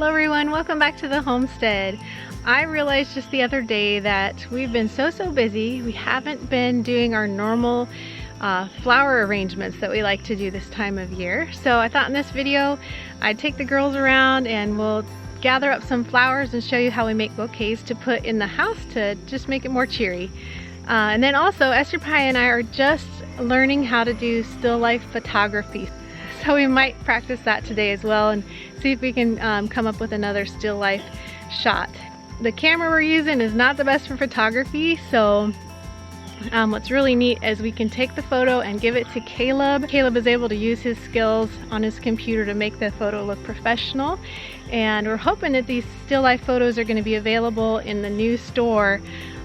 Hello everyone, welcome back to the homestead. I realized just the other day that we've been so busy, we haven't been doing our normal flower arrangements that we like to do this time of year. So I thought in this video I'd take the girls around and we'll gather up some flowers and show you how we make bouquets to put in the house to just make it more cheery. And then also Esther Pie and I are just learning how to do still life photography. So we might practice that today as well and see if we can come up with another still life shot. The camera we're using is not the best for photography, so what's really neat is we can take the photo and give it to Caleb. Caleb is able to use his skills on his computer to make the photo look professional, and we're hoping that these still life photos are going to be available in the new store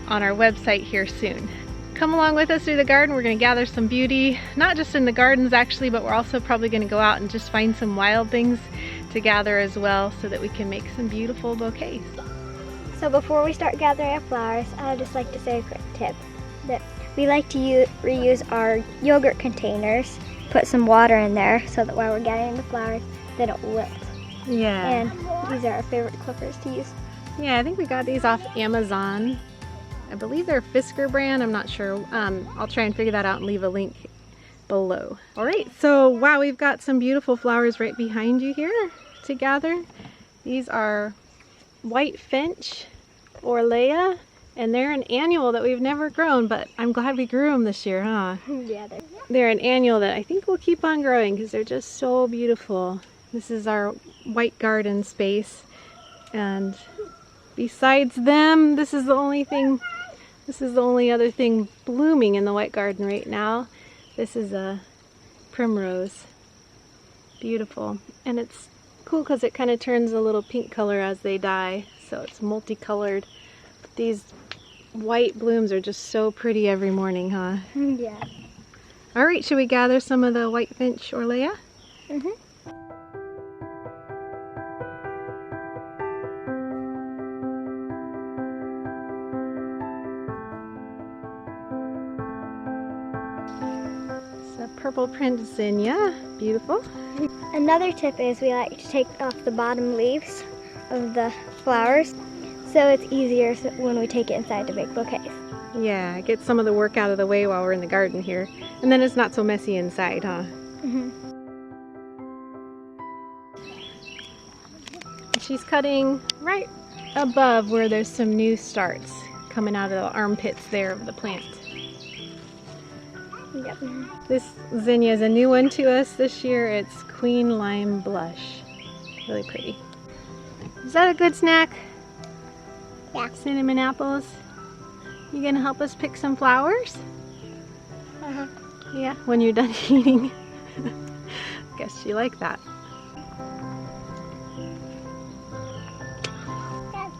on our website here soon. Come along with us through the garden. We're going to gather some beauty, not just in the gardens actually, but we're also probably going to go out and just find some wild things to gather as well so that we can make some beautiful bouquets. So before we start gathering our flowers, I'd just like to say a quick tip that we like to reuse our yogurt containers, put some water in there so that while we're gathering the flowers, they don't wilt. Yeah. And these are our favorite clippers to use. Yeah, I think we got these off Amazon. I believe they're Fisker brand, I'm not sure. I'll try and figure that out and leave a link below. All right, so wow, we've got some beautiful flowers right behind you here to gather. These are white finch Orlea, and they're an annual that we've never grown, but I'm glad we grew them this year, huh? Yeah, They're an annual that I think will keep on growing because they're just so beautiful. This is our white garden space, and besides them, this is the only other thing blooming in the white garden right now. This is a primrose. Beautiful. And it's cool because it kind of turns a little pink color as they die, so it's multicolored. These white blooms are just so pretty every morning, huh? Yeah. All right, should we gather some of the white finch Orlea? Mm-hmm. Purple print zinnia, beautiful. Another tip is we like to take off the bottom leaves of the flowers so it's easier when we take it inside to make bouquets. Yeah, get some of the work out of the way while we're in the garden here. And then it's not so messy inside, huh? Mm-hmm. She's cutting right above where there's some new starts coming out of the armpits there of the plant. Yep. This zinnia is a new one to us this year. It's Queen Lime Blush. Really pretty. Is that a good snack? Yeah. Cinnamon apples. You gonna help us pick some flowers? Uh-huh. Yeah, when you're done eating. Guess you like that.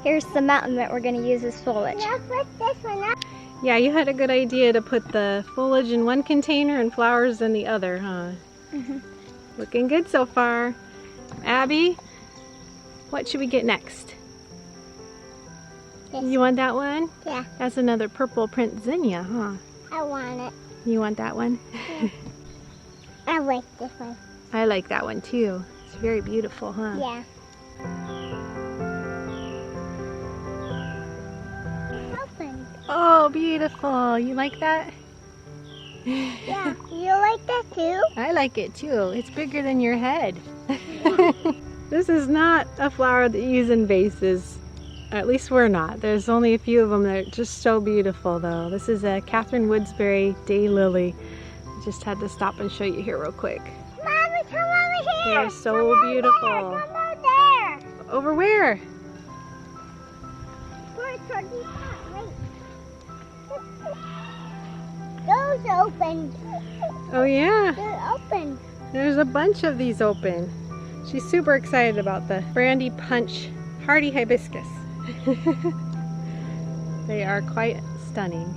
Here's the mountain that we're going to use as foliage. Yeah, you had a good idea to put the foliage in one container and flowers in the other, huh? Mm-hmm. Looking good so far. Abby, what should we get next? Yes. You want that one? Yeah. That's another purple print zinnia, huh? I want it. You want that one? Yeah. I like this one. I like that one too. It's very beautiful, huh? Yeah. Open. Oh, beautiful. You like that? Yeah. You like that too? I like it too. It's bigger than your head. This is not a flower that you use in vases. At least we're not. There's only a few of them that are just so beautiful though. This is a Catherine Woodsbury Daylily. I just had to stop and show you here real quick. Mommy, come over here. They're so beautiful. Come over there. Over where? Those open. Oh yeah. They're open. There's a bunch of these open. She's super excited about the Brandy Punch Hardy Hibiscus. They are quite stunning.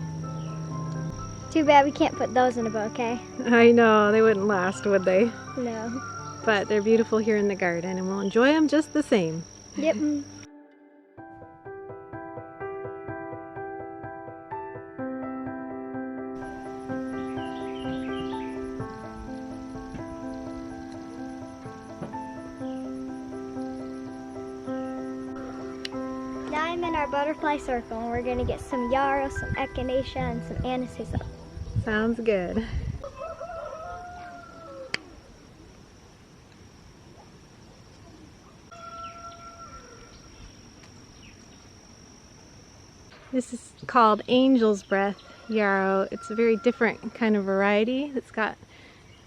Too bad we can't put those in a bouquet. I know, they wouldn't last, would they? No. But they're beautiful here in the garden and we'll enjoy them just the same. Yep. I'm in our butterfly circle and we're gonna get some yarrow, some echinacea, and some aniseed. Sounds good. This is called Angel's Breath yarrow. It's a very different kind of variety. It's got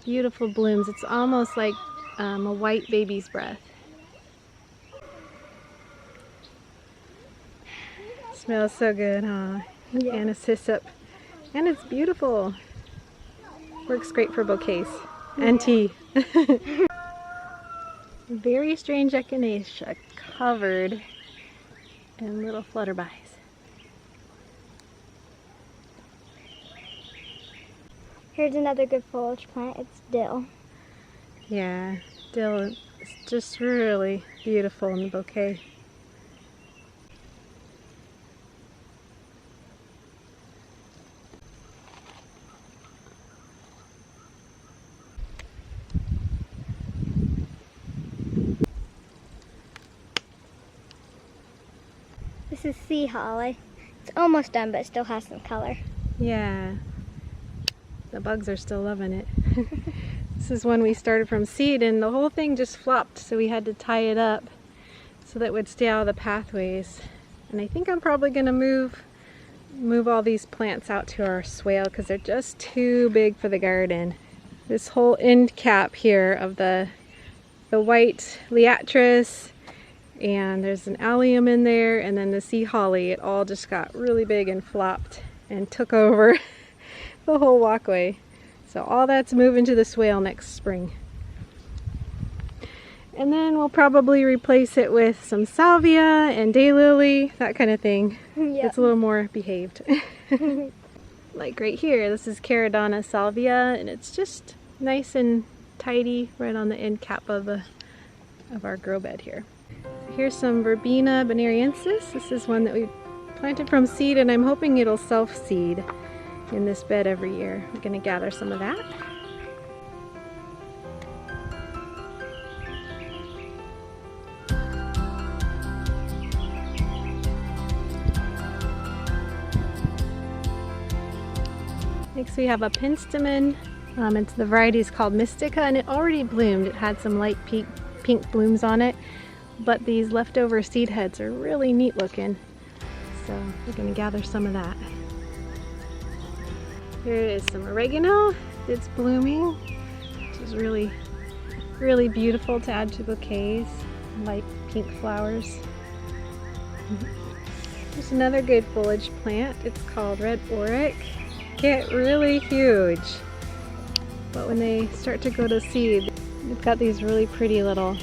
beautiful blooms. It's almost like a white baby's breath. Smells so good, huh? Yeah. Aniseed. And it's beautiful. Works great for bouquets and tea. Very strange echinacea covered in little flutterbys. Here's another good foliage plant. It's dill. Yeah, dill is just really beautiful in the bouquet. This is sea holly. It's almost done, but it still has some color. Yeah, the bugs are still loving it. This is one we started from seed and the whole thing just flopped, so we had to tie it up so that it would stay out of the pathways. And I think I'm probably going to move all these plants out to our swale because they're just too big for the garden. This whole end cap here of the white liatris, and there's an allium in there, and then the sea holly, it all just got really big and flopped and took over the whole walkway. So all that's moving to the swale next spring. And then we'll probably replace it with some salvia and daylily, that kind of thing. Yep. It's a little more behaved. Like right here, this is Caradonna salvia, and it's just nice and tidy right on the end cap of our grow bed here. Here's some Verbena bonariensis. This is one that we planted from seed, and I'm hoping it'll self-seed in this bed every year. We're going to gather some of that. Next we have a penstemon. It's the variety is called Mystica, and it already bloomed. It had some light pink blooms on it, but these leftover seed heads are really neat looking. So we're going to gather some of that. Here is some oregano that's blooming, which is really, really beautiful to add to bouquets. Light pink flowers. There's another good foliage plant. It's called red oric. Get really huge, but when they start to go to seed, they've got these really pretty little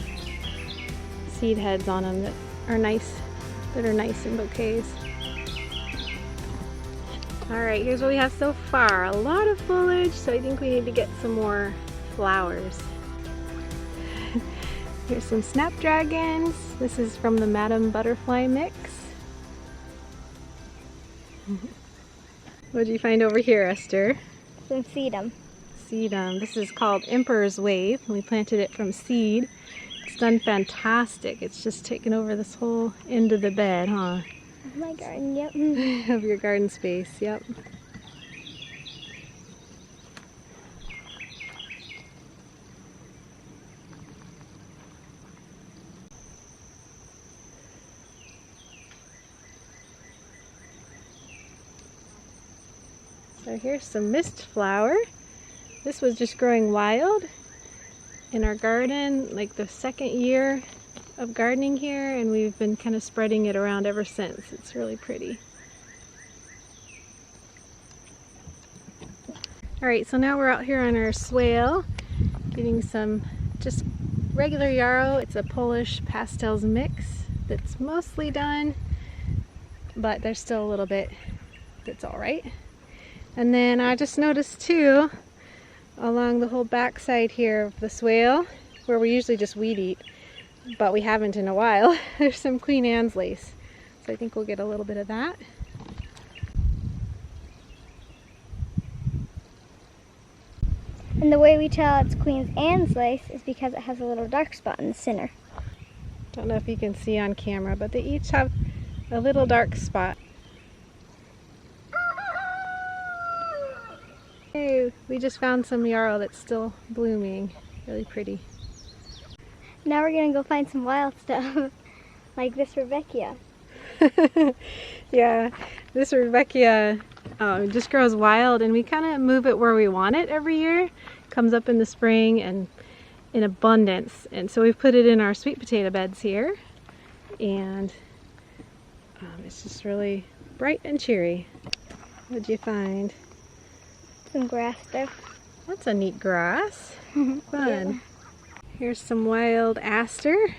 seed heads on them that are nice in bouquets. Alright, here's what we have so far. A lot of foliage, so I think we need to get some more flowers. Here's some snapdragons. This is from the Madam Butterfly mix. What did you find over here, Esther? Some sedum. Sedum. This is called Emperor's Wave. We planted it from seed. It's done fantastic. It's just taken over this whole end of the bed, huh? Of my garden, yep. Of your garden space, yep. So here's some mist flower. This was just growing wild in our garden, like the second year of gardening here, and we've been kind of spreading it around ever since. It's really pretty. Alright, so now we're out here on our swale getting some just regular yarrow. It's a Polish pastels mix that's mostly done, but there's still a little bit that's alright. And then I just noticed too, along the whole backside here of the swale, where we usually just weed eat, but we haven't in a while, there's some Queen Anne's lace. So I think we'll get a little bit of that. And the way we tell it's Queen Anne's lace is because it has a little dark spot in the center. Don't know if you can see on camera, but they each have a little dark spot. Hey, we just found some yarrow that's still blooming. Really pretty. Now we're gonna go find some wild stuff, like this Rebecca. Yeah, this Rebecca just grows wild, and we kind of move it where we want it every year. It comes up in the spring and in abundance, and so we've put it in our sweet potato beds here, and it's just really bright and cheery. What'd you find? Some grass stuff. That's a neat grass. Fun. Yeah. Here's some wild aster.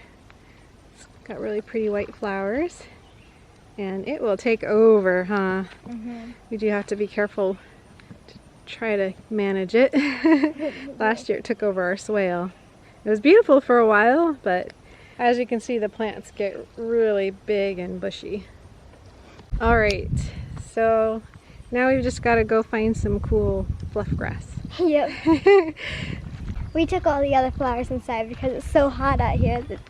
It's got really pretty white flowers. And it will take over, huh? We do have to be careful to try to manage it. Last year it took over our swale. It was beautiful for a while, but as you can see, the plants get really big and bushy. All right, so now we've just got to go find some cool fluff grass. Yep. We took all the other flowers inside because it's so hot out here that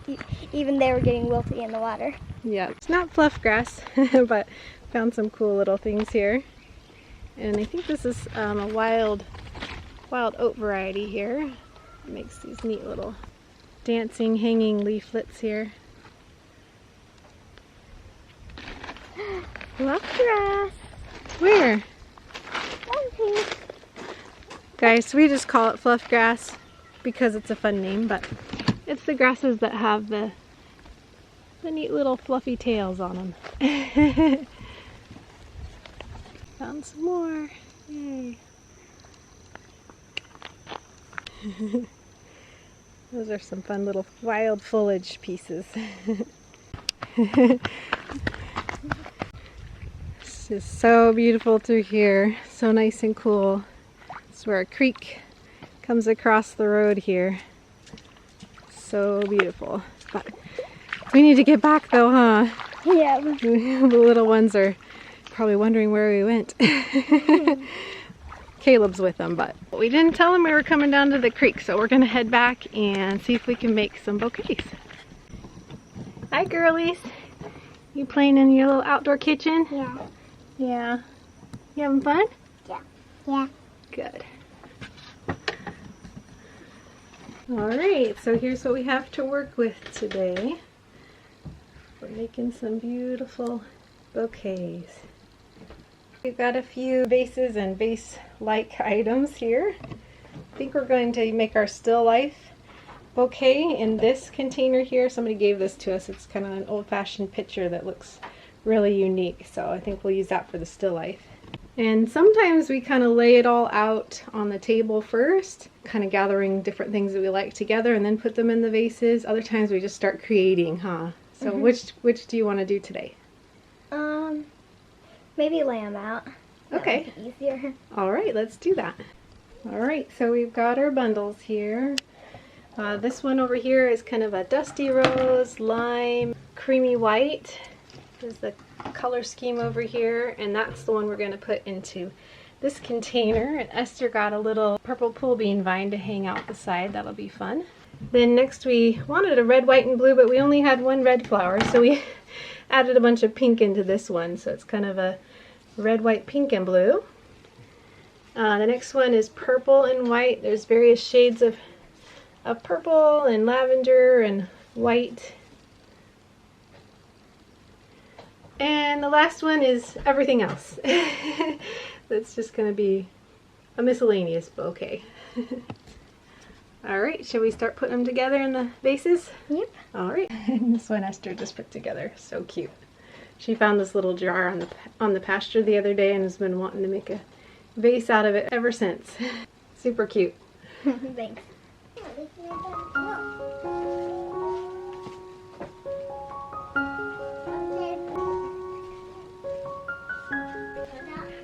even they were getting wilty in the water. Yeah, it's not fluff grass, but found some cool little things here. And I think this is a wild oat variety here. It makes these neat little dancing hanging leaflets here. Fluff grass. Where? Guys, we just call it fluff grass because it's a fun name, but it's the grasses that have the neat little fluffy tails on them. Found some more. Yay. Those are some fun little wild foliage pieces. It's just so beautiful through here. So nice and cool. It's where a creek comes across the road here. So beautiful. But we need to get back though, huh? Yeah. The little ones are probably wondering where we went. Caleb's with them, but we didn't tell him we were coming down to the creek, so we're gonna head back and see if we can make some bouquets. Hi girlies. You playing in your little outdoor kitchen? Yeah. Yeah. You having fun? Yeah. Yeah. Good. Alright, so here's what we have to work with today. We're making some beautiful bouquets. We've got a few vases and vase-like items here. I think we're going to make our still life bouquet in this container here. Somebody gave this to us. It's kind of an old-fashioned picture that looks really unique, so I think we'll use that for the still life. And sometimes we kind of lay it all out on the table first, kind of gathering different things that we like together and then put them in the vases. Other times we just start creating, huh? So which do you want to do today? Maybe lay them out. Okay. That would be easier. All right, let's do that. All right, so we've got our bundles here. This one over here is kind of a dusty rose, lime, creamy white. Is the color scheme over here, and that's the one we're going to put into this container. And Esther got a little purple pull bean vine to hang out the side. That'll be fun. Then next we wanted a red, white, and blue, but we only had one red flower, so we added a bunch of pink into this one. So it's kind of a red, white, pink, and blue. The next one is purple and white. There's various shades of purple and lavender and white. And the last one is everything else. That's just going to be a miscellaneous bouquet. Alright, shall we start putting them together in the vases? Yep. Alright. This one Esther just put together. So cute. She found this little jar on the pasture the other day and has been wanting to make a vase out of it ever since. Super cute. Thanks.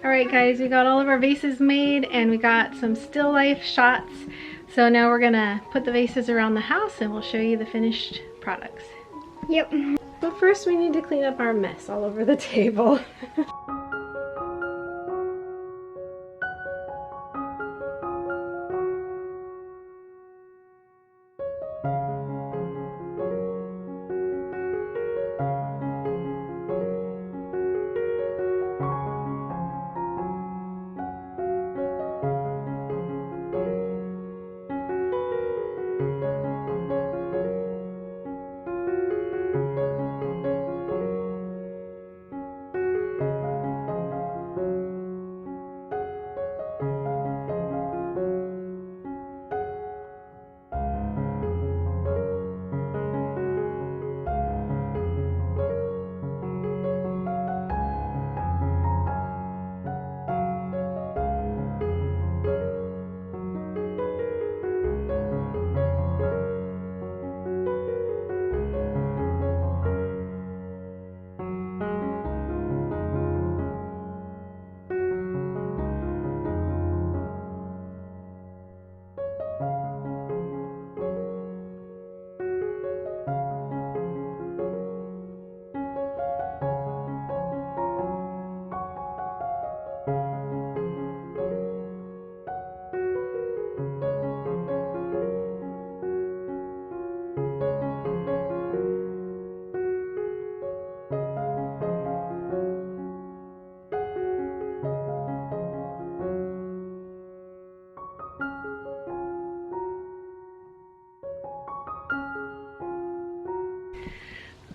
Alright guys, we got all of our vases made and we got some still life shots. So now we're gonna put the vases around the house and we'll show you the finished products. Yep. But first we need to clean up our mess all over the table.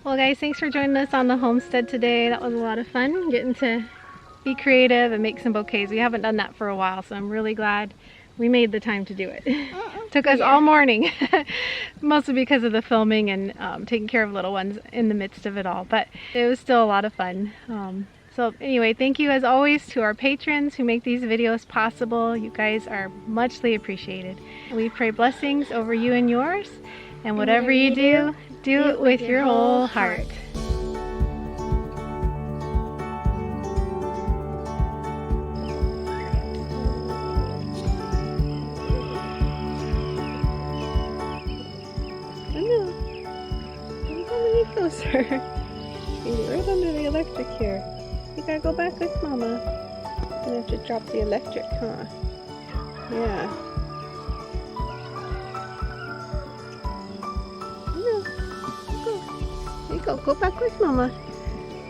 Well guys, thanks for joining us on the homestead today. That was a lot of fun, getting to be creative and make some bouquets. We haven't done that for a while, so I'm really glad we made the time to do it. Took us all morning, mostly because of the filming and taking care of little ones in the midst of it all, but it was still a lot of fun. So anyway, thank you as always to our patrons who make these videos possible. You guys are muchly appreciated. We pray blessings over you and yours, and whatever you do, do it with your whole heart. Closer. You're right under the electric here. You gotta go back with Mama. You have to drop the electric, huh? Yeah. No. Go. There you go. Go back with Mama.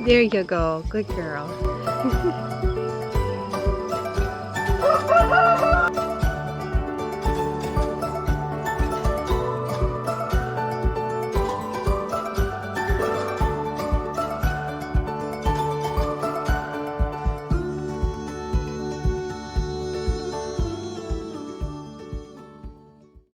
There you go. Good girl.